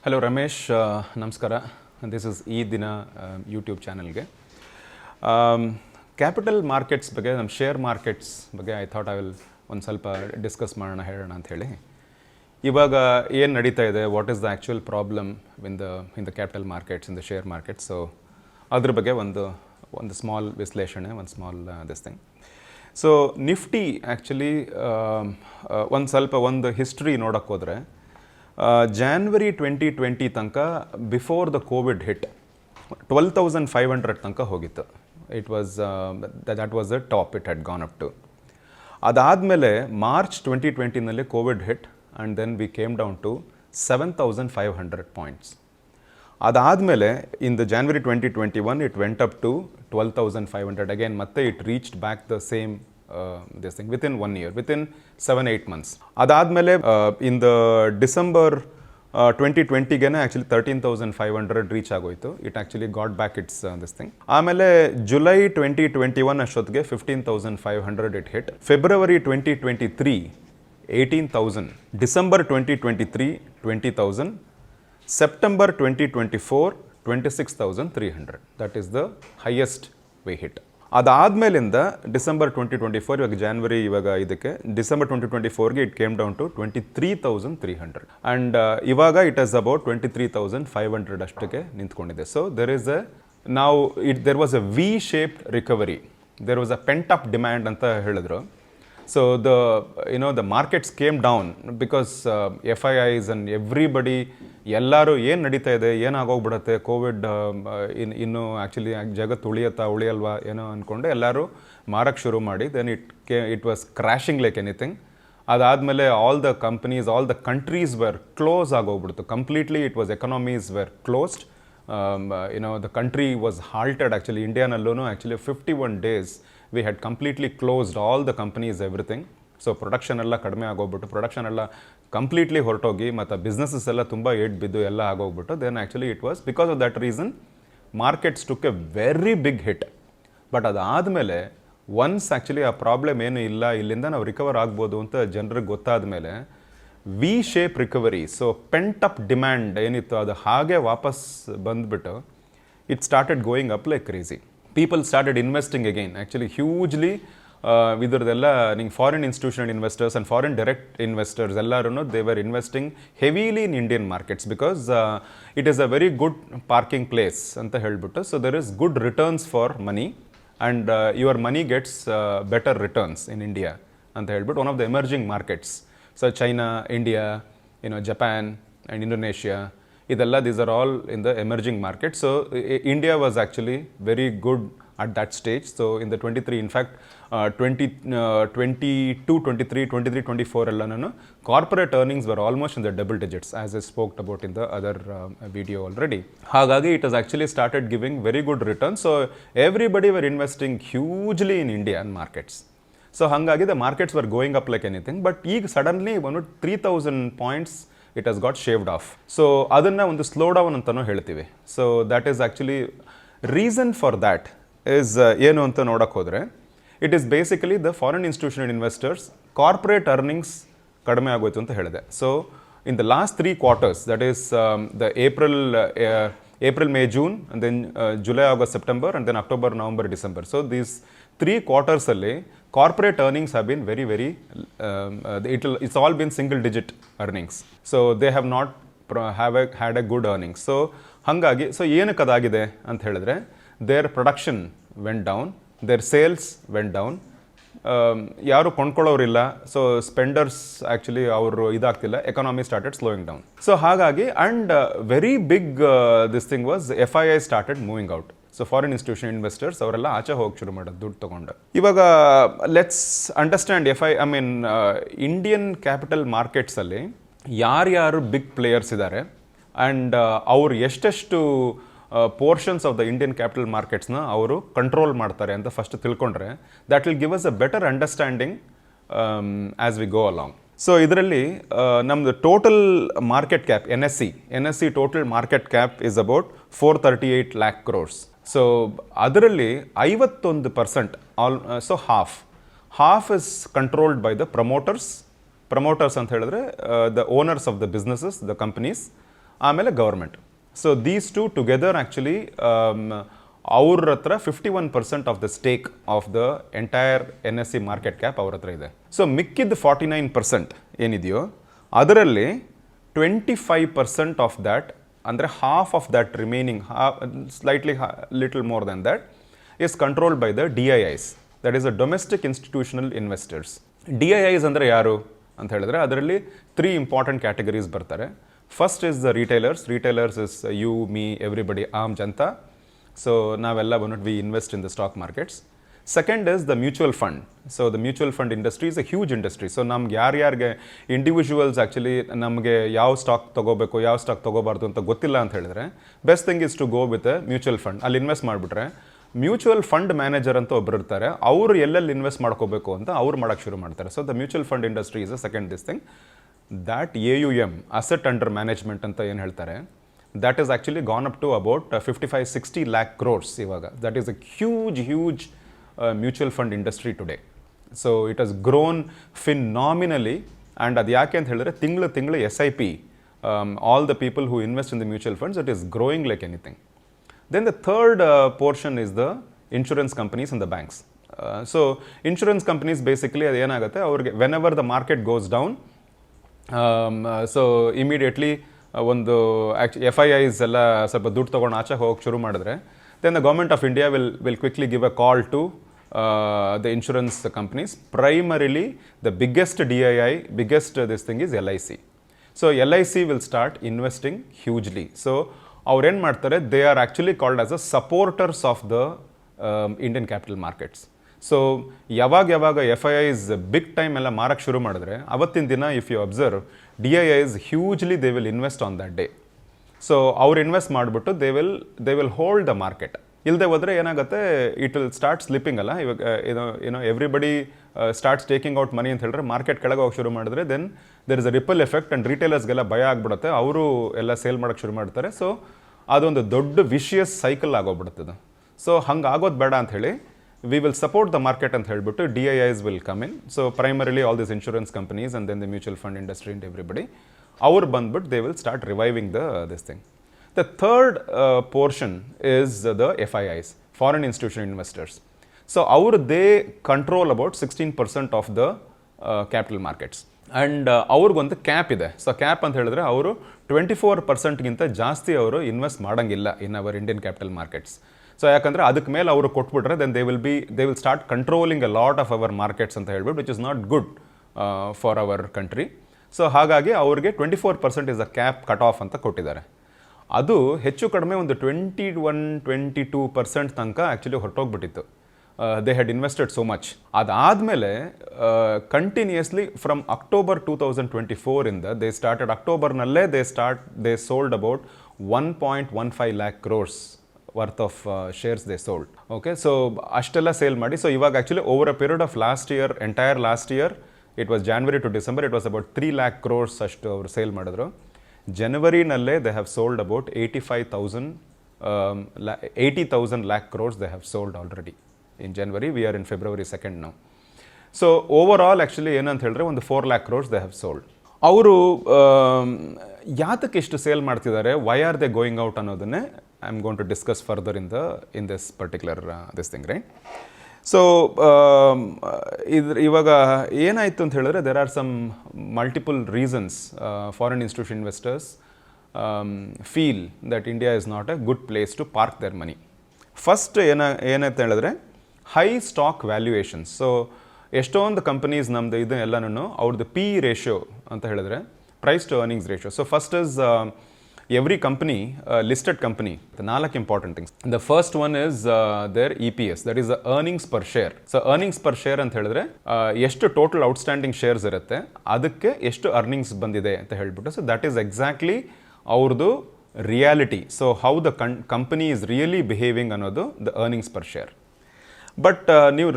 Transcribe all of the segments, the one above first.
Hello Ramesh, ನಮಸ್ಕಾರ. This is ಈ ದಿನ ಯೂಟ್ಯೂಬ್ ಚಾನಲ್ಗೆ ಕ್ಯಾಪಿಟಲ್ ಮಾರ್ಕೆಟ್ಸ್ ಬಗ್ಗೆ, ನಮ್ಮ ಶೇರ್ ಮಾರ್ಕೆಟ್ಸ್ ಬಗ್ಗೆ ಐ ಥಾಟ್ ಐ ವಿಲ್ ಒಂದು ಸ್ವಲ್ಪ ಡಿಸ್ಕಸ್ ಮಾಡೋಣ, ಹೇಳೋಣ ಅಂಥೇಳಿ. ಇವಾಗ ಏನು ನಡೀತಾ ಇದೆ, what is the actual problem in the capital markets, in the share markets. So ಅದ್ರ ಬಗ್ಗೆ ಒಂದು ಸ್ಮಾಲ್ ವಿಶ್ಲೇಷಣೆ, ಒಂದು small this thing. So Nifty actually ಒಂದು ಹಿಸ್ಟ್ರಿ ನೋಡೋಕ್ಕೆ ಹೋದರೆ, January 2020 ತನಕ ಬಿಫೋರ್ ದ ಕೋವಿಡ್ ಹಿಟ್ 12,500 ತನಕ ಹೋಗಿತ್ತು. It was that was the top it had gone up to. ಅದಾದಮೇಲೆ ಮಾರ್ಚ್ 2020ನಲ್ಲಿ covid hit and then we came down to 7,500 points. ಅದಾದಮೇಲೆ in the January 2021 it went up to 12,500 again. ಮತ್ತೆ it reached back the same this thing within 1 year, within 7-8 months. ಅದಾದಮೇಲೆ in the December 2020ಗೆನೆ actually 13,500 reach ಆಗೋಯಿತು. It actually got back it's this thing. ಆಮೇಲೆ July 2021 ಅಷ್ಟೊತ್ತಿಗೆ 15,500 it hit. February 2023 18,000, December 2023 20,000, September 2024 26,300. That is the highest we hit. ಅದಾದಮೇಲಿಂದ December 2024, ಇವಾಗ January, ಇವಾಗ ಇದಕ್ಕೆ December 2024ಗೆ it came down to 23,300 and ಇವಾಗ ಇಟ್ ಈಸ್ ಅಬೌಟ್ 23,500 ಅಷ್ಟಕ್ಕೆ ನಿಂತ್ಕೊಂಡಿದೆ. So there was a V shaped recovery. There was a pent up demand ಅಂತ ಹೇಳಿದ್ರು. So the markets came down because FIIs and everybody, ಎಲ್ಲರೂ ಏನು ನಡೀತಾ ಇದೆ, ಏನಾಗೋಗ್ಬಿಡುತ್ತೆ ಕೋವಿಡ್, ಇನ್ನು ಆ್ಯಕ್ಚುಲಿ ಜಗತ್ತು ಉಳಿಯಲ್ವಾ ಏನೋ ಅಂದ್ಕೊಂಡು ಎಲ್ಲರೂ ಮಾರಕ್ಕೆ ಶುರು ಮಾಡಿ, then it was crashing like anything. ಅದಾದಮೇಲೆ all the companies, all the countries were close ಆಗೋಗ್ಬಿಡ್ತು completely. It was economies were closed. The country was halted. Actually ಇಂಡಿಯಾನಲ್ಲೂ actually 51 days we had completely closed all the companies, everything. So production ಎಲ್ಲ ಕಡಿಮೆ ಆಗೋಗ್ಬಿಟ್ಟು, production ಎಲ್ಲ completely ಹೊರಟೋಗಿ, ಮತ್ತು businesses ಎಲ್ಲ ತುಂಬ ಏಟ್ ಬಿದ್ದು ಎಲ್ಲ ಆಗೋಗ್ಬಿಟ್ಟು, then actually it was because of that reason markets took a very big hit. But ಅದಾದಮೇಲೆ ಒನ್ಸ್ ಆ್ಯಕ್ಚುಲಿ ಆ ಪ್ರಾಬ್ಲಮ್ ಏನೂ ಇಲ್ಲ, ಇಲ್ಲಿಂದ ನಾವು ರಿಕವರ್ ಆಗ್ಬೋದು ಅಂತ ಜನರಿಗೆ ಗೊತ್ತಾದ ಮೇಲೆ ವಿ ಶೇಪ್ ರಿಕವರಿ. ಸೊ ಪೆಂಟ್ ಅಪ್ ಡಿಮ್ಯಾಂಡ್ ಏನಿತ್ತು ಅದು ಹಾಗೆ ವಾಪಸ್ ಬಂದುಬಿಟ್ಟು it started going up like crazy. People started investing again, actually hugely. Idradella ning foreign institutional investors and foreign direct investors ellarunu, they were investing heavily in Indian markets because it is a very good parking place anta helbittu. So there is good returns for money and your money gets better returns in India anta helbittu. One of the emerging markets, so China, India, Japan and Indonesia, these are all in the emerging markets. So India was actually very good at that stage. So in the 23, in fact 22, 23, 24 ellanu corporate earnings were almost in the double digits, as I spoke about in the other video already. Hagagi it has actually started giving very good returns. So everybody were investing hugely in Indian markets. So hangagi the markets were going up like anything. But suddenly 3,000 points it has got shaved off. So ಅದನ್ನು ಒಂದು slow down ಅಂತಲೂ ಹೇಳ್ತೀವಿ. So that is actually reason for that is ಏನು ಅಂತ ನೋಡೋಕ್ಕೆ ಹೋದರೆ, it is basically the foreign institutional investors corporate earnings ಕಡಿಮೆ ಆಗೋಯ್ತು ಅಂತ ಹೇಳಿದೆ. So in the last 3 quarters, that is the April, May, June, and then July, August, September, and then October, November, December. So these 3 quarters ಅಲ್ಲಿ corporate earnings have been very, very, it's all been single digit earnings. So they have not had a good earnings. So ಹಂಗಾಗಿ, so ಏನಕ್ಕೆ ಅದಾಗಿದೆ ಅಂತ ಹೇಳಿದ್ರೆ, their production went down, their sales went down, ಯಾರು ಕೊಂಡ್ಕೊಳ್ಳೋರಿಲ್ಲ. So spenders actually ಅವರು ಇದಾಗ್ತಿಲ್ಲ, economy started slowing down. So ಹಾಗಾಗಿ and very big this thing was FII started moving out. So foreign institution investors ಅವರೆಲ್ಲ ಆಚೆ ಹೋಗಿ ಶುರು ಮಾಡೋದು ದುಡ್ಡು ತೊಗೊಂಡು. ಇವಾಗ ಲೆಟ್ಸ್ ಅಂಡರ್ಸ್ಟ್ಯಾಂಡ್ ಇಂಡಿಯನ್ ಕ್ಯಾಪಿಟಲ್ ಮಾರ್ಕೆಟ್ಸಲ್ಲಿ ಯಾರ್ಯಾರು ಬಿಗ್ ಪ್ಲೇಯರ್ಸ್ ಇದ್ದಾರೆ ಆ್ಯಂಡ್ ಅವ್ರು ಎಷ್ಟೆಷ್ಟು portions of the Indian capital ಮಾರ್ಕೆಟ್ಸ್ನ ಅವರು ಕಂಟ್ರೋಲ್ ಮಾಡ್ತಾರೆ ಅಂತ ಫಸ್ಟ್ ತಿಳ್ಕೊಂಡ್ರೆ, that will give us a better understanding as we go along. So ಇದರಲ್ಲಿ ನಮ್ಮದು total market cap N S C total market cap is about 438 lakh crores. So ಅದರಲ್ಲಿ 51%, so half is controlled by the promoters ಅಂತ ಹೇಳಿದ್ರೆ the owners of the businesses, the companies, ಆಮೇಲೆ government. So these two together actually ಅವ್ರ ಹತ್ರ 51% of the stake of the entire NSE market cap ಅವ್ರ ಹತ್ರ ಇದೆ. So ಮಿಕ್ಕಿದ 49% ಏನಿದೆಯೋ ಅದರಲ್ಲಿ 25% ಆಫ್ ದ್ಯಾಟ್, ಅಂದರೆ half of that remaining, slightly little more than that, is controlled by the DIIs, that is the domestic institutional investors. DIIs ಅಂದರೆ ಯಾರು ಅಂತ ಹೇಳಿದ್ರೆ ಅದರಲ್ಲಿ 3 ಇಂಪಾರ್ಟೆಂಟ್ ಕ್ಯಾಟಗರೀಸ್ ಬರ್ತಾರೆ. First is the retailers is you, me, everybody, aam janata. So ನಾವೆಲ್ಲ ಬಂದ್ಬಿಟ್ಟು we invest in the stock markets. Second is the mutual fund. So the mutual fund industry is a huge industry. So ನಮ್ಗೆ ಯಾರ್ಯಾರಿಗೆ individuals actually ನಮಗೆ ಯಾವ stock ತೊಗೋಬೇಕು, ಯಾವ stock ತೊಗೋಬಾರ್ದು ಅಂತ ಗೊತ್ತಿಲ್ಲ ಅಂತ ಹೇಳಿದ್ರೆ best thing is to go with a mutual fund. ಅಲ್ಲಿ ಇನ್ವೆಸ್ಟ್ ಮಾಡಿಬಿಟ್ರೆ ಮ್ಯೂಚುವಲ್ ಫಂಡ್ ಮ್ಯಾನೇಜರ್ ಅಂತ ಒಬ್ಬರು ಇರ್ತಾರೆ, ಅವರು ಎಲ್ಲೆಲ್ಲಿ ಇನ್ವೆಸ್ಟ್ ಮಾಡ್ಕೋಬೇಕು ಅಂತ ಅವ್ರು ಮಾಡೋಕ್ಕೆ ಶುರು ಮಾಡ್ತಾರೆ. So the mutual fund industry is a second this thing. That AUM, asset under management ಅಂತ ಏನು ಹೇಳ್ತಾರೆ, that is actually gone up to about 55-60 lakh crores ಇವಾಗ. That is a huge mutual fund industry today. So it has grown phenomenally. And ಅದು ಯಾಕೆ ಅಂತ ಹೇಳಿದ್ರೆ ತಿಂಗಳು SIP, all the people who invest in the mutual funds, it is growing like anything. Then the third portion is the insurance companies and the banks. So insurance companies basically ಅದು ಏನಾಗುತ್ತೆ, ಅವ್ರಿಗೆ whenever the market goes down, so immediately ಒಂದು FIIs ಎಲ್ಲ ಸ್ವಲ್ಪ ದುಡ್ಡು ತೊಗೊಂಡು ಆಚೆ ಹೋಗಕ್ಕೆ ಶುರು ಮಾಡಿದ್ರೆ, then the government of India will quickly give a call to the insurance companies. Primarily the biggest DII, this thing is LIC. So LIC will start investing hugely. So ಅವ್ರೇನು ಮಾಡ್ತಾರೆ, they are actually called as a supporters of the Indian capital markets. So ಯಾವಾಗ FIIs big time ಎಲ್ಲ ಮಾರಕ್ಕೆ ಶುರು ಮಾಡಿದ್ರೆ ಅವತ್ತಿನ ದಿನ if you observe, DIIs hugely they will invest on that day. So ಅವ್ರು ಇನ್ವೆಸ್ಟ್ ಮಾಡಿಬಿಟ್ಟು they will hold the market. ಇಲ್ಲದೆ ಹೋದರೆ ಏನಾಗುತ್ತೆ, ಇಟ್ ವಿಲ್ ಸ್ಟಾರ್ಟ್ ಸ್ಲಿಪ್ಪಿಂಗ್ ಅಲ್ಲ. ಇವಾಗ ಏನೋ everybody starts taking out money ಅಂತ ಹೇಳಿದ್ರೆ ಮಾರ್ಕೆಟ್ ಕೆಳಗೆ ಹೋಗಿ ಶುರು ಮಾಡಿದ್ರೆ then there is a ripple effect and ರಿಟೇಲರ್ಸ್ಗೆಲ್ಲ ಭಯ ಆಗಿಬಿಡುತ್ತೆ, ಅವರು ಎಲ್ಲ ಸೇಲ್ ಮಾಡೋಕ್ಕೆ ಶುರು ಮಾಡ್ತಾರೆ. ಸೊ ಅದೊಂದು ದೊಡ್ಡ ವಿಷಿಯಸ್ ಸೈಕಲ್ ಆಗೋಗ್ಬಿಡುತ್ತದೆ. ಸೊ ಹಂಗೆ ಆಗೋದು ಬೇಡ ಅಂತ ಹೇಳಿ we will support the market ಅಂತ ಹೇಳಿಬಿಟ್ಟು DIIs will come in. So primarily all this insurance companies and then the mutual fund industry and everybody, ಅವ್ರು ಬಂದ್ಬಿಟ್ಟು they will start reviving this thing. The third portion is the FIIs, foreign institutional investors. So they control about 16% of the capital markets. And ಅವ್ರಿಗೊಂದು cap ಇದೆ. So cap ಅಂತ ಹೇಳಿದ್ರೆ ಅವರು 24%ಗಿಂತ ಜಾಸ್ತಿ ಅವರು ಇನ್ವೆಸ್ಟ್ ಮಾಡೋಂಗಿಲ್ಲ in our Indian capital markets. So ಯಾಕಂದರೆ ಅದಕ್ಕೆ ಮೇಲೆ ಅವರು ಕೊಟ್ಬಿಟ್ರೆ then they will start controlling a lot of our markets ಅಂತ ಹೇಳ್ಬಿಟ್ಟು, which is not good for our country. So ಹಾಗಾಗಿ ಅವ್ರಿಗೆ 24% is a cap cut off ಅಂತ ಕೊಟ್ಟಿದ್ದಾರೆ. ಅದು ಹೆಚ್ಚು ಕಡಿಮೆ ಒಂದು 21-22% ತನಕ ಆ್ಯಕ್ಚುಲಿ ಹೊರಟೋಗ್ಬಿಟ್ಟಿತ್ತು. They had invested so much. ಅದಾದಮೇಲೆ continuously from October 2024 they started, ಅಕ್ಟೋಬರ್ನಲ್ಲೇ they sold about 1.15 lakh crores worth of shares they sold. Okay, so ಅಷ್ಟೆಲ್ಲ ಸೇಲ್ ಮಾಡಿ, ಸೊ ಇವಾಗ actually over a period of entire last year, it was January to December, it was about 3 lakh crores ಅಷ್ಟು ಅವರು sale ಮಾಡಿದ್ರು. ಜನವರಿನಲ್ಲೇ they have sold about 80,000 lakh crores they have sold already in January. We are in February 2nd now. So overall actually ಏನಂತ ಹೇಳಿದ್ರೆ ಒಂದು 4 lakh crores they have sold. ಅವರು ಯಾತಕ್ಕೆ ಇಷ್ಟು ಸೇಲ್ ಮಾಡ್ತಿದ್ದಾರೆ, why are they going out ಅನ್ನೋದನ್ನೇ I am going to discuss further in this particular this thing, right? So ಇವಾಗ ಏನಾಯಿತು ಅಂತ ಹೇಳಿದ್ರೆ, there are some multiple reasons foreign institution investors feel that India is not a good place to park their money. First ಏನಂತ ಹೇಳಿದ್ರೆ high stock valuations. So ಎಷ್ಟೊಂದು companies ನಮ್ಮದು ಇದನ್ನೆಲ್ಲನೂ ಅವ್ರದ್ದು P ರೇಷಿಯೋ ಅಂತ ಹೇಳಿದ್ರೆ, price to earnings ratio. So first is every company, listed company, the 4 important things. The first one is their EPS, that is the earnings per share. So earnings per share ಅಂತ ಹೇಳಿದ್ರೆ ಎಷ್ಟು total outstanding shares ಇರುತ್ತೆ ಅದಕ್ಕೆ ಎಷ್ಟು earnings ಬಂದಿದೆ ಅಂತ ಹೇಳ್ಬಿಟ್ಟು. So that is exactly ಅವ್ರದ್ದು reality. So how the company is really behaving ಅನ್ನೋದು the earnings per share. But ನೀವು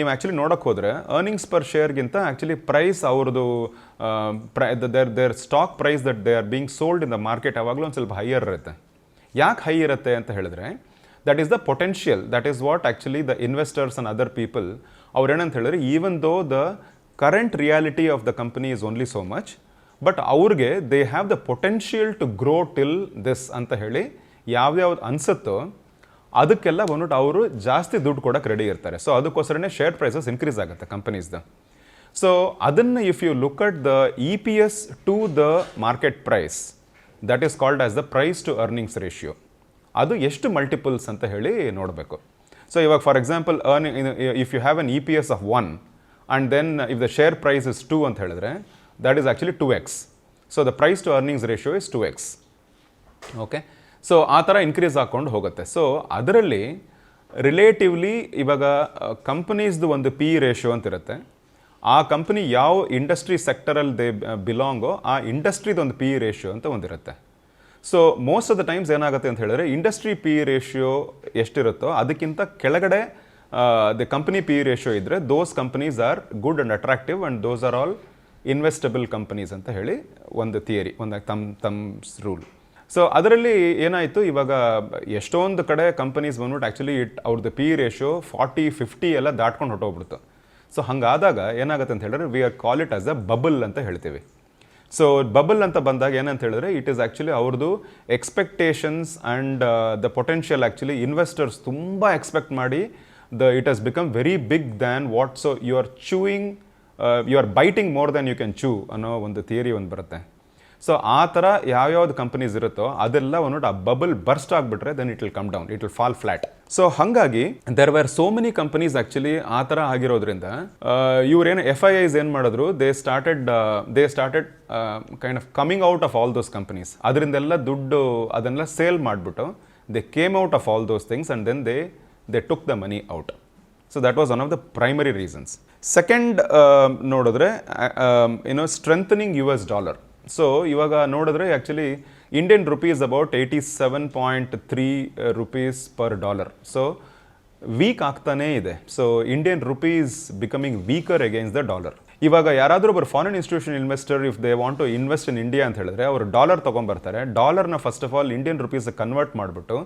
ಆ್ಯಕ್ಚುಲಿ ನೋಡೋಕ್ಕೆ ಹೋದರೆ ಅರ್ನಿಂಗ್ಸ್ ಪರ್ ಶೇರ್ಗಿಂತ ಆ್ಯಕ್ಚುಲಿ ಪ್ರೈಸ್ ಅವ್ರದ್ದು their stock price that they are being sold in the market ಯಾವಾಗಲೂ ಒಂದು ಸ್ವಲ್ಪ ಹೈಯರ್ ಇರುತ್ತೆ. ಯಾಕೆ ಹೈ ಇರುತ್ತೆ ಅಂತ ಹೇಳಿದ್ರೆ, that is the potential, that is what actually the investors and other people ಅವ್ರೇನಂತ ಹೇಳಿದ್ರೆ, even though the current reality of the company is only so much, but ಅವ್ರಿಗೆ they have the potential to grow till this ಅಂತ ಹೇಳಿ ಯಾವ್ಯಾವ್ದು ಅನಿಸುತ್ತೋ ಅದಕ್ಕೆಲ್ಲ ಬಂದ್ಬಿಟ್ಟು ಅವರು ಜಾಸ್ತಿ ದುಡ್ಡು ಕೊಡೋಕೆ ರೆಡಿ ಇರ್ತಾರೆ. ಸೊ ಅದಕ್ಕೋಸ್ಕರನೇ ಶೇರ್ ಪ್ರೈಸಸ್ ಇನ್ಕ್ರೀಸ್ ಆಗುತ್ತೆ ಕಂಪನೀಸ್ದು. ಸೊ ಅದನ್ನು if you look at the E P S to the market price, that is called as the price to earnings ratio. ಅದು ಎಷ್ಟು ಮಲ್ಟಿಪಲ್ಸ್ ಅಂತ ಹೇಳಿ ನೋಡಬೇಕು. ಸೊ ಇವಾಗ for example if you have an E P S of 1 and then if the share price is 2 ಅಂತ ಹೇಳಿದ್ರೆ that is actually 2x. So the price to earnings ratio is 2x. Okay, so ಆ ಥರ increase ಹಾಕ್ಕೊಂಡು ಹೋಗುತ್ತೆ. So ಅದರಲ್ಲಿ relatively ಇವಾಗ ಕಂಪನೀಸ್ದು ಒಂದು P ratio ಅಂತ ಇರುತ್ತೆ. ಆ ಕಂಪನಿ ಯಾವ ಇಂಡಸ್ಟ್ರಿ ಸೆಕ್ಟರಲ್ಲಿ ದೇ ಬಿಲಾಂಗೋ ಆ ಇಂಡಸ್ಟ್ರಿದು ಒಂದು ಪಿ ರೇಷಿಯೋ ಅಂತ ಒಂದಿರುತ್ತೆ. So most of the times ಏನಾಗುತ್ತೆ ಅಂತ ಹೇಳಿದ್ರೆ ಇಂಡಸ್ಟ್ರಿ ಪಿ ರೇಷಿಯೋ ಎಷ್ಟಿರುತ್ತೋ ಅದಕ್ಕಿಂತ ಕೆಳಗಡೆ ದ ಕಂಪನಿ ಪಿ ರೇಷಿಯೋ ಇದ್ದರೆ those companies are good and attractive and those are all investable companies ಅಂತ ಹೇಳಿ ಒಂದು ಥಿಯರಿ, ಒಂದು ತಮ್ಸ್ ರೂಲ್. ಸೊ ಅದರಲ್ಲಿ ಏನಾಯಿತು, ಇವಾಗ ಎಷ್ಟೊಂದು ಕಡೆ ಕಂಪನೀಸ್ ಬಂದ್ಬಿಟ್ಟು ಆ್ಯಕ್ಚುಲಿ ಅವ್ರದ್ದು ಪಿ ರೇಷಿಯೋ 40-50 ಎಲ್ಲ ದಾಟ್ಕೊಂಡು ಹೊಟ್ಟೋಗ್ಬಿಡ್ತು. ಸೊ ಹಂಗಾದಾಗ ಏನಾಗುತ್ತೆ ಅಂತ ಹೇಳಿದ್ರೆ we are call it as a bubble ಅಂತ ಹೇಳ್ತೀವಿ. ಸೊ ಬಬಲ್ ಅಂತ ಬಂದಾಗ ಏನಂತ ಹೇಳಿದ್ರೆ ಇಟ್ ಈಸ್ ಆ್ಯಕ್ಚುಲಿ ಅವ್ರದ್ದು expectations and the potential actually investors ತುಂಬ ಎಕ್ಸ್ಪೆಕ್ಟ್ ಮಾಡಿ it has become very big than what. So you are chewing, you are biting more than you can chew ಅನ್ನೋ ಒಂದು theory ಒಂದು ಬರುತ್ತೆ. ಸೊ ಆ ಥರ ಯಾವ್ಯಾವ್ದು ಕಂಪನೀಸ್ ಇರುತ್ತೋ ಅದೆಲ್ಲ ಒಂದ್ಬಿಟ್ಟು ಆ ಬಬಲ್ ಬರ್ಸ್ಟ್ ಆಗಿಬಿಟ್ರೆ then it will come down, it will fall flat. So ಹಾಗಾಗಿ there were so many companies actually ಆ ಥರ ಆಗಿರೋದ್ರಿಂದ ಇವ್ರೇನು FIIs ಏನು ಮಾಡಿದ್ರು, they started kind of coming out of all those companies. ಅದರಿಂದೆಲ್ಲ ದುಡ್ಡು ಅದನ್ನೆಲ್ಲ ಸೇಲ್ ಮಾಡಿಬಿಟ್ಟು they came out of all those things and then they took the money out. So that was one of the primary reasons. Second ನೋಡಿದ್ರೆ strengthening US dollar. So ಇವಾಗ ನೋಡಿದ್ರೆ actually Indian rupee is about 87.3 rupees per dollar. So weak ಆಗ್ತಾನೇ ಇದೆ. So Indian rupee is becoming weaker against the dollar. ಇವಾಗ ಯಾರಾದರೂ ಒಬ್ಬರು foreign institution investor if they want to invest in India ಅಂತ ಹೇಳಿದ್ರೆ ಅವರು ಡಾಲರ್ ತೊಗೊಂಬರ್ತಾರೆ. ಡಾಲರ್ನ first of all Indian rupees convert ಮಾಡಿಬಿಟ್ಟು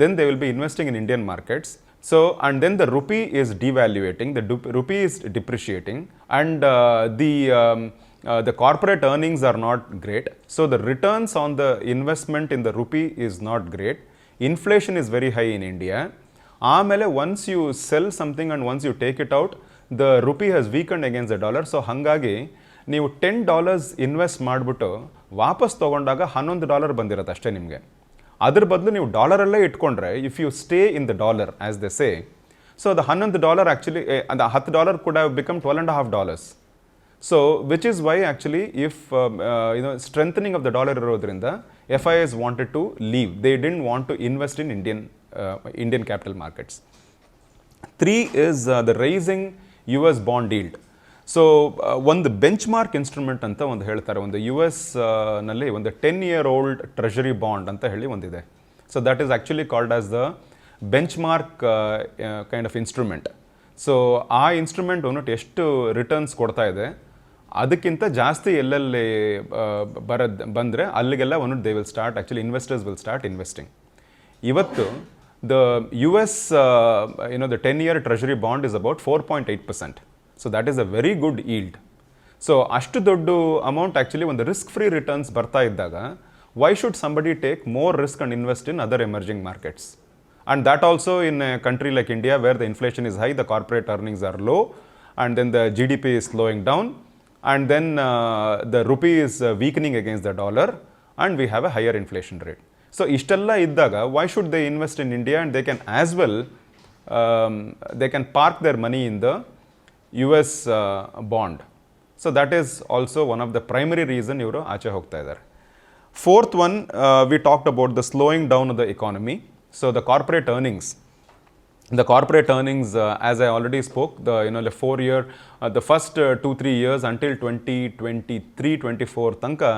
then they will be investing in Indian markets. So, and then the rupee is devaluating, the rupee is depreciating, and the corporate earnings are not great. So, the returns on the investment in the rupee is not great. Inflation is very high in India. Amele once you sell something and once you take it out, the rupee has weakened against the dollar. So, hangagi ನೀವು $10 invest ಮಾಡಿಬಿಟ್ಟು ವಾಪಸ್ ತೊಗೊಂಡಾಗ $11 ಬಂದಿರುತ್ತೆ ಅಷ್ಟೇ ನಿಮಗೆ. ಅದ್ರ ಬದಲು ನೀವು ಡಾಲರಲ್ಲೇ ಇಟ್ಕೊಂಡ್ರೆ if you stay in the dollar as they say, so the $11 actually ಅದು $10 could have become $12.5. So which is why actually if strengthening of the dollar ಇರೋದ್ರಿಂದ FIIs wanted to leave, they didn't want to invest in Indian capital markets. 3 is the rising US bond yield. So ಒಂದು benchmark instrument ಅಂತ ಒಂದು ಹೇಳ್ತಾರೆ, ಒಂದು US ನಲ್ಲಿ ಒಂದು 10-year-old treasury bond ಅಂತ ಹೇಳಿ ಒಂದಿದೆ. So that is actually called as the benchmark kind of instrument. So ಆ ಇನ್ಸ್ಟ್ರೂಮೆಂಟ್ ಒಂದೊಟ್ಟು ಎಷ್ಟು ರಿಟರ್ನ್ಸ್ ಕೊಡ್ತಾ ಇದೆ ಅದಕ್ಕಿಂತ ಜಾಸ್ತಿ ಎಲ್ಲೆಲ್ಲಿ ಬಂದರೆ ಅಲ್ಲಿಗೆಲ್ಲ ಒಂದೊಟ್ಟು they will start, actually investors will start investing. ಇವತ್ತು the US the 10-year treasury bond is about 4.8%. So that is a very good yield. So ಅಷ್ಟು ದೊಡ್ಡ ಅಮೌಂಟ್ ಆ್ಯಕ್ಚುಲಿ ಒಂದು ರಿಸ್ಕ್ ಫ್ರೀ ರಿಟರ್ನ್ಸ್ ಬರ್ತಾ ಇದ್ದಾಗ why should somebody take more risk and invest in other emerging markets? And that also in a country like India where the inflation is high, the corporate earnings are low, and then the GDP is slowing down, and then the rupee is weakening against the dollar, and we have a higher inflation rate. So ಇಷ್ಟೆಲ್ಲ ಇದ್ದಾಗ why should they invest in India? And they can as well they can park their money in the US bond. So that is also one of the primary reason ಇವರು ಆಚೆ ಹೋಗ್ತಾ ಇದ್ದಾರೆ. Fourth one, we talked about the slowing down of the economy. So the corporate earnings. The corporate earnings, as I already spoke, the 4-year, the first 2-3 years until 2023-24 tanka,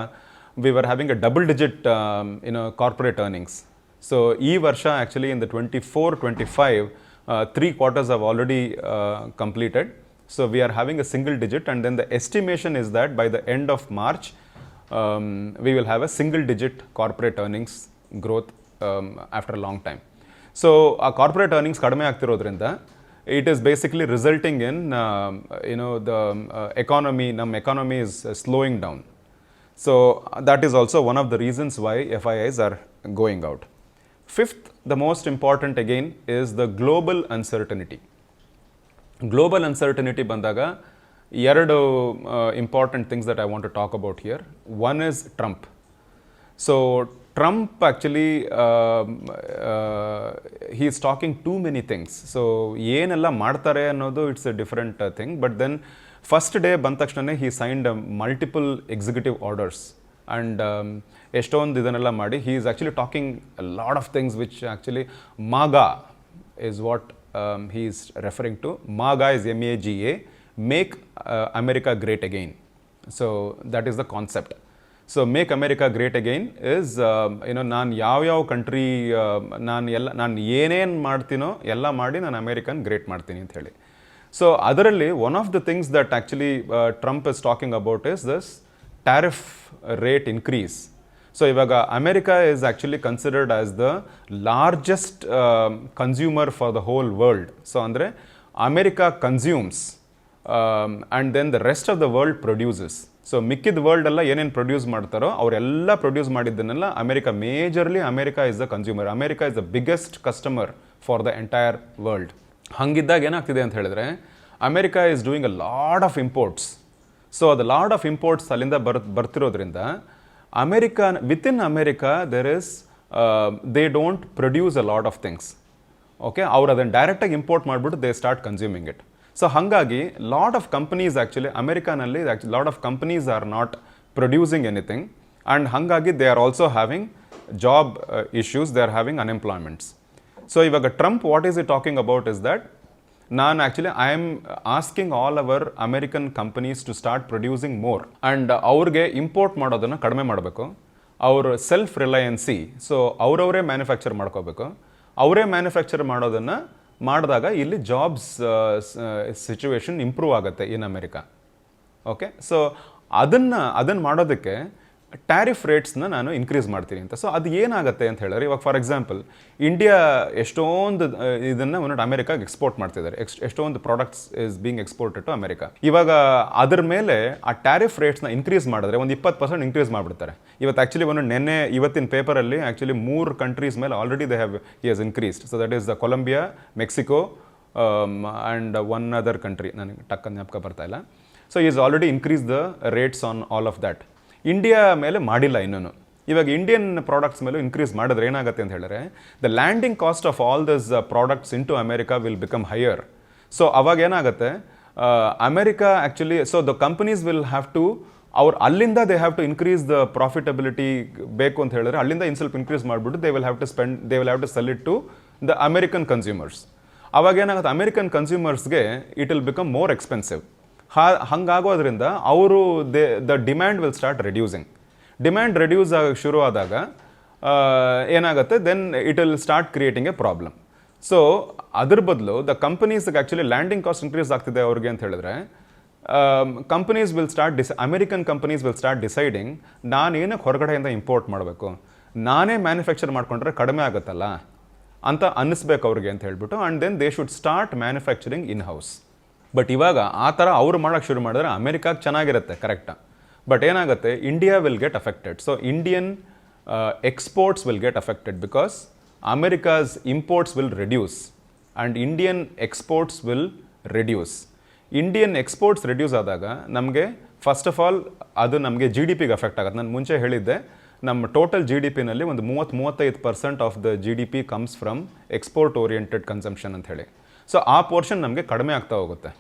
we were having a double-digit, corporate earnings. So ee varsha actually in the 24-25, 3 quarters have already completed. So we are having a single digit, and then the estimation is that by the end of March, we will have a single digit corporate earnings growth after a long time. So our corporate earnings kadame ಆಗ್ತಿರೋದ್ರಿಂದ it is basically resulting in the economy is slowing down. So that is also one of the reasons why FIIs are going out. Fifth, the most important again is the global uncertainty. Global uncertainty ಬಂದಾಗ ಎರಡು important things that I want to talk about here. One is Trump. So Trump actually he is talking too many things. So ಏನೆಲ್ಲ ಮಾಡ್ತಾರೆ ಅನ್ನೋದು it's a different thing. But then first day ಬಂದ ತಕ್ಷಣ he signed multiple executive orders and ಎಷ್ಟೊಂದು ಇದನ್ನೆಲ್ಲ ಮಾಡಿ he is actually talking a lot of things which actually MAGA is what he is referring to. MAGA is MAGA, make America great again. So that is the concept. So make America great again is ನಾನು ಯಾವ country ನಾನು ಏನೇನು ಮಾಡ್ತೀನೋ ಎಲ್ಲ ಮಾಡಿ ನಾನು American great ಮಾಡ್ತೀನಿ ಅಂತ ಹೇಳಿ. ಸೊ ಅದರಲ್ಲಿ one of the things that actually Trump is talking about is this tariff rate increase. So ಇವಾಗ America is actually considered as the largest consumer for the whole world. So ಅಂದರೆ America consumes and then the rest of the world produces. So ಮಿಕ್ಕಿದ world ಎಲ್ಲ ಏನೇನು produce ಮಾಡ್ತಾರೋ ಅವರೆಲ್ಲ produce ಮಾಡಿದ್ದನ್ನೆಲ್ಲ America majorly America is the consumer. America is the biggest customer for the entire world. ಹಂಗಿದ್ದಾಗ ಏನಾಗ್ತಿದೆ ಅಂತ ಹೇಳಿದ್ರೆ America is doing a lot of imports. So ಅದು ಲಾಡ್ ಆಫ್ ಇಂಪೋರ್ಟ್ಸ್ ಅಲ್ಲಿಂದ ಬರ್ತಿರೋದ್ರಿಂದ America within America there is they don't produce a lot of things. Okay, ಅವ್ರು ಅದನ್ನು ಡೈರೆಕ್ಟಾಗಿ import ಮಾಡಿಬಿಟ್ಟು they start consuming it. So ಹಾಗಾಗಿ ಲಾಟ್ ಆಫ್ ಕಂಪನೀಸ್ ಆ್ಯಕ್ಚುಲಿ ಅಮೇರಿಕಾನಲ್ಲಿ lot of companies are not producing anything and ಹಾಗಾಗಿ they are also having job issues, they are having unemployments. So ಇವಾಗ Trump what is he talking about is that ನಾನು actually I am asking all our American companies to start producing more and ಅವ್ರಿಗೆ import ಮಾಡೋದನ್ನು ಕಡಿಮೆ ಮಾಡಬೇಕು. ಅವರು self reliancy, so ಅವರವರೇ manufacture ಮಾಡ್ಕೋಬೇಕು. ಅವರೇ ಮ್ಯಾನುಫ್ಯಾಕ್ಚರ್ ಮಾಡೋದನ್ನು ಮಾಡಿದಾಗ ಇಲ್ಲಿ ಜಾಬ್ಸ್ ಸಿಚುವೇಶನ್ ಇಂಪ್ರೂವ್ ಆಗುತ್ತೆ ಇನ್ ಅಮೇರಿಕಾ. ಓಕೆ, ಸೊ ಅದನ್ನು ಮಾಡೋದಕ್ಕೆ ಟ್ಯಾರಿಫ್ ರೇಟ್ಸ್ನ ನಾನು ಇನ್ಕ್ರೀಸ್ ಮಾಡ್ತೀನಿ ಅಂತ. ಸೊ ಅದು ಏನಾಗುತ್ತೆ ಅಂತ ಹೇಳಿದ್ರೆ ಇವಾಗ ಫಾರ್ ಎಕ್ಸಾಂಪಲ್ ಇಂಡಿಯಾ ಎಷ್ಟೊಂದು ಇದನ್ನು ಒಂದು ಅಮೇರಿಕಾಗೆ ಎಕ್ಸ್ಪೋರ್ಟ್ ಮಾಡ್ತಿದ್ದಾರೆ. ಎಷ್ಟೊಂದು products is being exported to America. ಇವಾಗ ಅದ್ರ ಮೇಲೆ ಆ ಟ್ಯಾರಿಫ್ ರೇಟ್ಸ್ನ ಇನ್ಕ್ರೀಸ್ ಮಾಡಿದ್ರೆ ಒಂದು 20% ಇನ್ಕ್ರೀಸ್ ಮಾಡಿಬಿಡ್ತಾರೆ. ಇವತ್ತು ಆ್ಯಕ್ಚುಲಿ ನಿನ್ನೆ ಇವತ್ತಿನ ಪೇಪರಲ್ಲಿ ಆ್ಯಕ್ಚುಲಿ 3 ಕಂಟ್ರೀಸ್ ಮೇಲೆ already they have he has increased. So that is the Colombia, Mexico and one other country, ನನಗೆ ಟಕ್ಕನ್ನು ಜ್ಞಾಪಕ ಬರ್ತಾ ಇಲ್ಲ. So is already increase the rates on all of that. India ಮೇಲೆ ಮಾಡಿಲ್ಲ ಇನ್ನೂ. ಇವಾಗ ಇಂಡಿಯನ್ ಪ್ರಾಡಕ್ಟ್ಸ್ ಮೇಲೆ ಇನ್ಕ್ರೀಸ್ ಮಾಡಿದ್ರೆ ಏನಾಗುತ್ತೆ ಅಂತ ಹೇಳಿದ್ರೆ the landing cost of all this products in to America will become higher. So ಅವಾಗ ಏನಾಗುತ್ತೆ America actually, so the companies will have to ಅಲ್ಲಿಂದ they have to increase the profitability ಬೇಕು ಅಂತ ಹೇಳಿದ್ರೆ ಅಲ್ಲಿಂದ ಇನ್ನು ಸ್ವಲ್ಪ ಇನ್ಕ್ರೀಸ್ ಮಾಡಿಬಿಟ್ಟು they will have to sell it to the American consumers. ಅವಾಗ ಏನಾಗುತ್ತೆ ಅಮೇರಿಕನ್ ಕನ್ಸ್ಯೂಮರ್ಸ್ಗೆ it will become more expensive. ಹಂಗಾಗೋದ್ರಿಂದ ಅವರು the demand will start reducing. Demand reduce ಆಗೋಕ್ಕೆ ಶುರು ಆದಾಗ ಏನಾಗುತ್ತೆ then it will start creating a problem. So ಅದ್ರ ಬದಲು ದ ಕಂಪನೀಸ್ಗೆ ಆ್ಯಕ್ಚುಲಿ ಲ್ಯಾಂಡಿಂಗ್ ಕಾಸ್ಟ್ ಇನ್ಕ್ರೀಸ್ ಆಗ್ತಿದೆ ಅವ್ರಿಗೆ ಅಂತ ಹೇಳಿದ್ರೆ companies will start American companies will start deciding ನಾನು ಏನಕ್ಕೆ ಹೊರಗಡೆಯಿಂದ ಇಂಪೋರ್ಟ್ ಮಾಡಬೇಕು, ನಾನೇ ಮ್ಯಾನುಫ್ಯಾಕ್ಚರ್ ಮಾಡಿಕೊಂಡ್ರೆ ಕಡಿಮೆ ಆಗುತ್ತಲ್ಲ ಅಂತ ಅನ್ನಿಸ್ಬೇಕು ಅವ್ರಿಗೆ ಅಂತ ಹೇಳ್ಬಿಟ್ಟು and then they should start manufacturing in house. But ಇವಾಗ ಆ ಥರ ಅವ್ರು ಮಾಡೋಕ್ಕೆ ಶುರು ಮಾಡಿದ್ರೆ ಅಮೇರಿಕಾಗೆ ಚೆನ್ನಾಗಿರುತ್ತೆ, ಕರೆಕ್ಟಾ. ಬಟ್ ಏನಾಗುತ್ತೆ India will get affected. So Indian exports will get affected because America's imports will reduce and Indian exports will reduce. Indian exports reduce ಆದಾಗ ನಮಗೆ ಫಸ್ಟ್ ಆಫ್ ಆಲ್ ಅದು ನಮಗೆ ಜಿ ಡಿ ಪಿಗೆ ಅಫೆಕ್ಟ್ ಆಗುತ್ತೆ. ನಾನು ಮುಂಚೆ ಹೇಳಿದ್ದೆ ನಮ್ಮ ಟೋಟಲ್ ಜಿ ಡಿ ಪಿನಲ್ಲಿ ಒಂದು 30-35% of the G D P comes from export oriented consumption ಅಂತ ಹೇಳಿ. ಸೊ ಆ ಪೋರ್ಷನ್ ನಮಗೆ ಕಡಿಮೆ ಆಗ್ತಾ ಹೋಗುತ್ತೆ.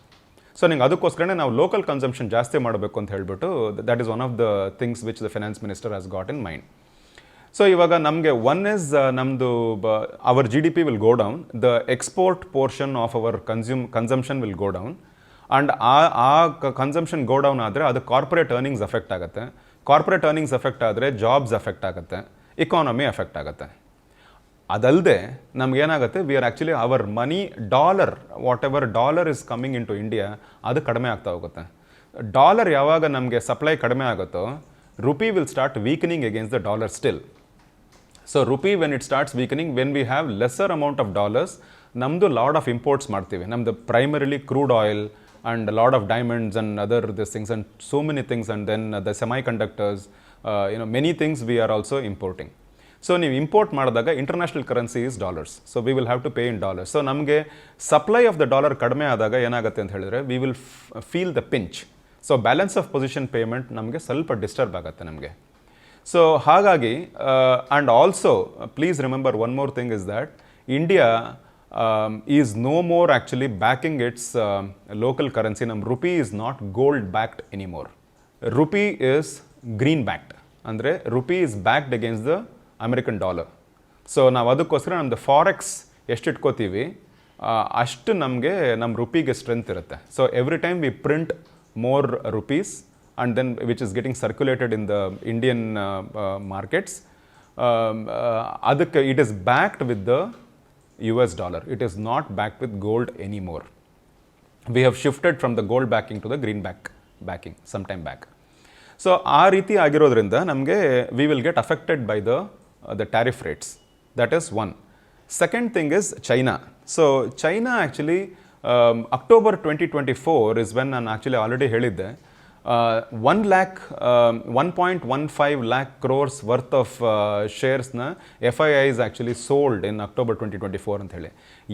ಸೊ ನಿಂಗೆ ಅದಕ್ಕೋಸ್ಕರನೇ ನಾವು ಲೋಕಲ್ ಕನ್ಸಂಪ್ಷನ್ ಜಾಸ್ತಿ ಮಾಡಬೇಕು ಅಂತ ಹೇಳ್ಬಿಟ್ಟು that is one of the things which the finance minister has got in mind. So ಇವಾಗ ನಮಗೆ ಒನ್ ಇಸ್ ನಮ್ಮದು our G D P will go down, the export portion of our consumption will go down and ಆ consumption go down ಆದರೆ ಅದು corporate earnings affect ಆಗುತ್ತೆ. Corporate earnings affect ಆದರೆ jobs affect ಆಗುತ್ತೆ, economy affect ಆಗುತ್ತೆ. ಅದಲ್ಲದೆ ನಮಗೇನಾಗುತ್ತೆ we are actually our money dollar, what ever dollar is coming in to India ಅದು ಕಡಿಮೆ ಆಗ್ತಾ ಹೋಗುತ್ತೆ. ಡಾಲರ್ ಯಾವಾಗ ನಮಗೆ ಸಪ್ಲೈ ಕಡಿಮೆ ಆಗುತ್ತೋ rupee will start weakening against the dollar still. So rupee when it starts weakening, when we have lesser amount of dollars, ನಮ್ಮದು Lad of imports ಮಾಡ್ತೀವಿ. ನಮ್ಮದು primarily crude oil and a lot of diamonds and other these things and so many things, and then the semiconductors, many things we are also importing. So ನೀವು import ಮಾಡಿದಾಗ international currency is dollars, so we will have to pay in dollars. So ನಮಗೆ supply of the dollar ಕಡಿಮೆ ಆದಾಗ ಏನಾಗುತ್ತೆ ಅಂತ ಹೇಳಿದ್ರೆ we will feel the pinch. So balance of position payment ನಮಗೆ ಸ್ವಲ್ಪ ಡಿಸ್ಟರ್ಬ್ ಆಗುತ್ತೆ ನಮಗೆ. ಸೊ ಹಾಗಾಗಿ and also please remember one more thing is that India is no more actually backing its local currency. ನಮ್ಮ rupee is not gold backed anymore. Rupee is green backed, ಅಂದರೆ rupee is backed against the American dollar. So ನಾವು ಅದಕ್ಕೋಸ್ಕರ ನಮ್ಮದು forex ಎಷ್ಟು ಇಟ್ಕೋತೀವಿ ಅಷ್ಟು ನಮಗೆ ನಮ್ಮ ರುಪಿಗೆ ಸ್ಟ್ರೆಂತ್ ಇರುತ್ತೆ. So every time we print more rupees and then which is getting circulated in the Indian markets. ಅದಕ್ಕೆ it is backed with the US dollar. It is not backed with gold anymore. We have shifted from the gold backing to the green backing sometime back. So ಆ ರೀತಿ ಆಗಿರೋದ್ರಿಂದ ನಮಗೆ we will get affected by the tariff rates. That is one. Second thing is China. So China actually October 2024 is when ನಾನು actually already ಹೇಳಿದ್ದೆ 1.15 lakh crores worth of sharesನ FIIs actually sold in October 2024 ಅಂತ ಹೇಳಿ.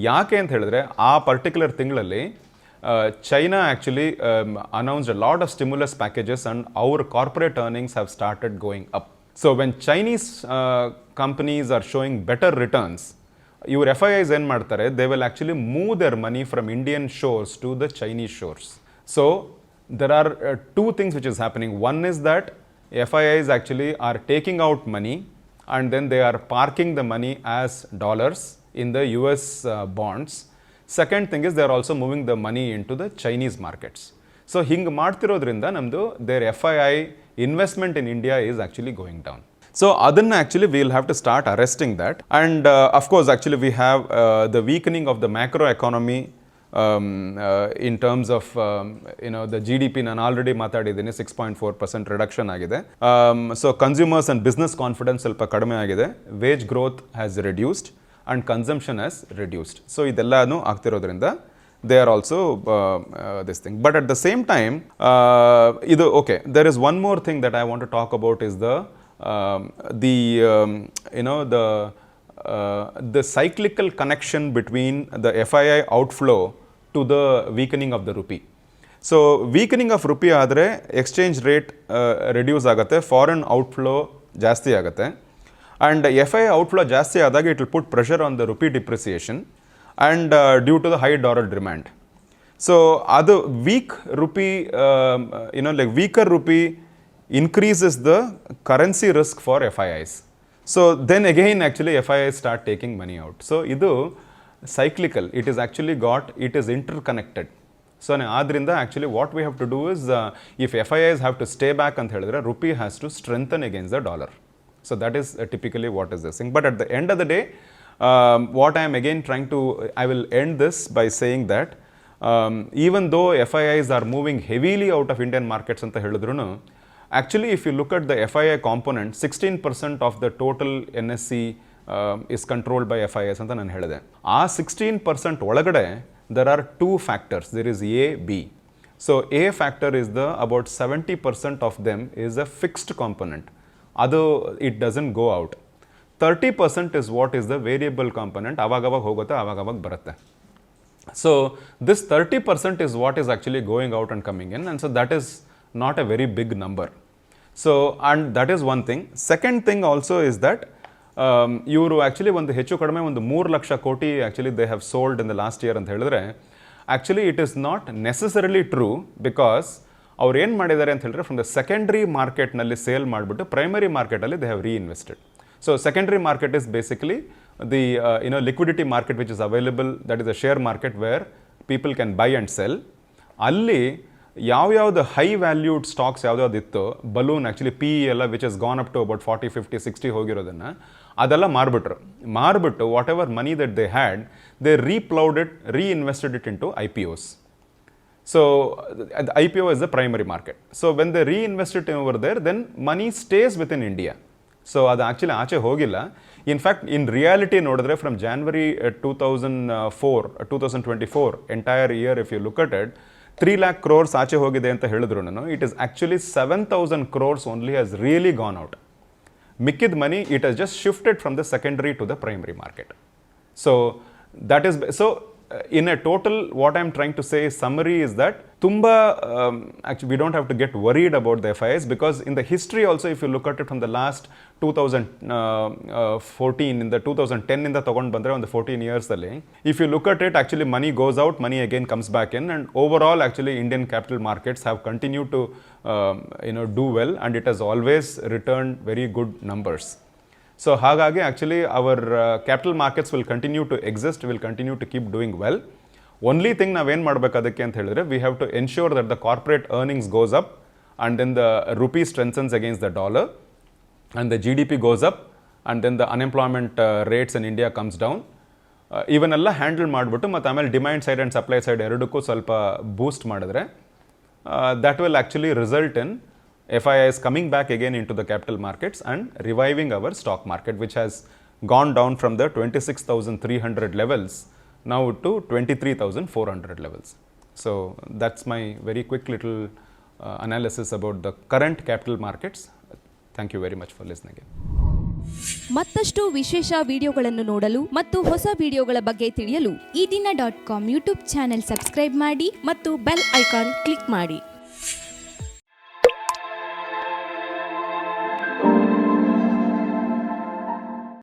ಯಾಕೆ ಅಂತ ಹೇಳಿದ್ರೆ ಆ particular ತಿಂಗಳಲ್ಲಿ China actually announced a lot of stimulus packages and our corporate earnings have started going up. So when Chinese companies are showing better returns, your FIIs ಏನು ಮಾಡ್ತಾರೆ, they will actually move their money from Indian shores to the Chinese shores. So there are two things which is happening. One is that FIIs actually are taking out money and then they are parking the money as dollars in the US bonds. Second thing is they are also moving the money into the Chinese markets. So ಹಿಂಗೆ ಮಾಡ್ತಿರೋದ್ರಿಂದ ನಮ್ಮದು their FII investment in India is actually going down. So ಅದನ್ನು actually we will have to start arresting that. And of course actually we have the weakening of the macro economy in terms of the GDP. ನಾನು already ಮಾತಾಡಿದ್ದೀನಿ 6.4% reduction ಆಗಿದೆ. So consumers and business confidence ಸ್ವಲ್ಪ ಕಡಿಮೆ ಆಗಿದೆ. Wage growth has reduced and consumption has reduced. So ಇದೆಲ್ಲನೂ ಆಗ್ತಿರೋದ್ರಿಂದ they are also this thing. But at the same time ಇದು okay, there is one more thing that I want to talk about is the cyclical connection between the FII outflow to the weakening of the rupee. So weakening of rupee ಆದರೆ exchange rate reduce ಆಗುತ್ತೆ, foreign outflow ಜಾಸ್ತಿ ಆಗುತ್ತೆ. And FII outflow ಜಾಸ್ತಿ ಆದಾಗ it will put pressure on the rupee depreciation and due to the high dollar demand. So ಅದು weak rupee weaker rupee increases the currency risk for FIIs. So then again actually FIIs start taking money out. So idu cyclical, it is actually it is interconnected. So adrinda actually what we have to do is if FIIs have to stay back anta helidre rupee has to strengthen against the dollar. So that is typically what is this thing. But at the end of the day what I am again trying to, I will end this by saying that even though FIIs are moving heavily out of Indian markets anta helidrunu, actually if you look at the FII component, 16% of the total NSE is controlled by FIIs ಅಂತ ನಾನು ಹೇಳಿದೆ. ಆ 16% ಒಳಗಡೆ there are two factors. There is A, B. So A factor is about 70% of them is a fixed component. ಅದು it doesn't go out. 30% is what is the variable component. ಅವಾಗವಾಗ ಹೋಗುತ್ತೆ, ಅವಾಗವಾಗ ಬರುತ್ತೆ. So this 30% is what is actually going out and coming in, and so that is not a very big number. So and that is one thing. Second thing also is that ಇವರು actually ಒಂದು ಹೆಚ್ಚು ಕಡಿಮೆ ಒಂದು 3 ಲಕ್ಷ ಕೋಟಿ actually they have sold in the last year ಅಂತ ಹೇಳಿದ್ರೆ actually it is not necessarily true. Because ಅವ್ರು ಏನು ಮಾಡಿದ್ದಾರೆ ಅಂತ ಹೇಳಿದ್ರೆ ಫ್ರಮ್ ದ ಸೆಕೆಂಡ್ರಿ ಮಾರ್ಕೆಟ್ನಲ್ಲಿ ಸೇಲ್ ಮಾಡಿಬಿಟ್ಟು ಪ್ರೈಮರಿ ಮಾರ್ಕೆಟಲ್ಲಿ they have reinvested. So secondary market is basically the liquidity market which is available, that is a share market where people can buy and sell. ಅಲ್ಲಿ ಯಾವ್ಯಾವ್ದು ಹೈ ವ್ಯಾಲ್ಯೂಡ್ ಸ್ಟಾಕ್ಸ್ ಯಾವ್ದಾವ್ದು ಇತ್ತು, balloon actually PE ಎಲ್ಲ which is gone up to about 40, 50, 60 ಹೋಗಿರೋದನ್ನು ಅದೆಲ್ಲ ಮಾರ್ಬಿಟ್ಟು whatever money that they had they reinvested it into IPOs. So the IPO is the primary market. So when they reinvest it over there, then money stays within India. So ಅದು actually ಆಚೆ ಹೋಗಿಲ್ಲ. In fact in reality ನೋಡಿದ್ರೆ from January 2024 entire year if you look at it, 3 lakh crores ಆಚೆ ಹೋಗಿದೆ ಅಂತ ಹೇಳಿದ್ರು it is actually 7,000 crores only has really gone out. Mikkid money, it has just shifted from the secondary to the primary market. So that is, in a total, what I'm trying to say, summary is that actually we don't have to get worried about the FIIs, because in the history also, if you look at it from the last 2014, in the 2010 in the ತಗೊಂಡು ಬಂದ್ರೆ on the 14 years ಅಲ್ಲಿ, if you look at it, actually money goes out, money again comes back in, and overall actually Indian capital markets have continued to do well, and it has always returned very good numbers. So ಹಾಗಾಗಿ actually our capital markets will continue to exist, will continue to keep doing well. Only thing ನಾವೇನು ಮಾಡಬೇಕು ಅದಕ್ಕೆ ಅಂತ ಹೇಳಿದ್ರೆ, we have to ensure that the corporate earnings goes up, and then the rupee strengthens against the dollar, and the GDP goes up, and then the unemployment rates in India comes down. ಇವನ್ನೆಲ್ಲ handle ಮಾಡಿಬಿಟ್ಟು ಮತ್ತು ಆಮೇಲೆ demand side and supply side ಎರಡಕ್ಕೂ ಸ್ವಲ್ಪ ಬೂಸ್ಟ್ ಮಾಡಿದ್ರೆ, that will actually result in FIIs coming back again into the capital markets and reviving our stock market, which has gone down from the 26,300 levels now to 23,400 levels. So that's my very quick little analysis about the current capital markets. Thank you very much for listening. ಮತ್ತಷ್ಟು ವಿಶೇಷ ವಿಡಿಯೋಗಳನ್ನು ನೋಡಲು ಮತ್ತು ಹೊಸ ವಿಡಿಯೋಗಳ ಬಗ್ಗೆ ತಿಳಿಯಲು eDina.com YouTube channel subscribe ಮಾಡಿ ಮತ್ತು ಬೆಲ್ ಐಕಾನ್ ಕ್ಲಿಕ್ ಮಾಡಿ.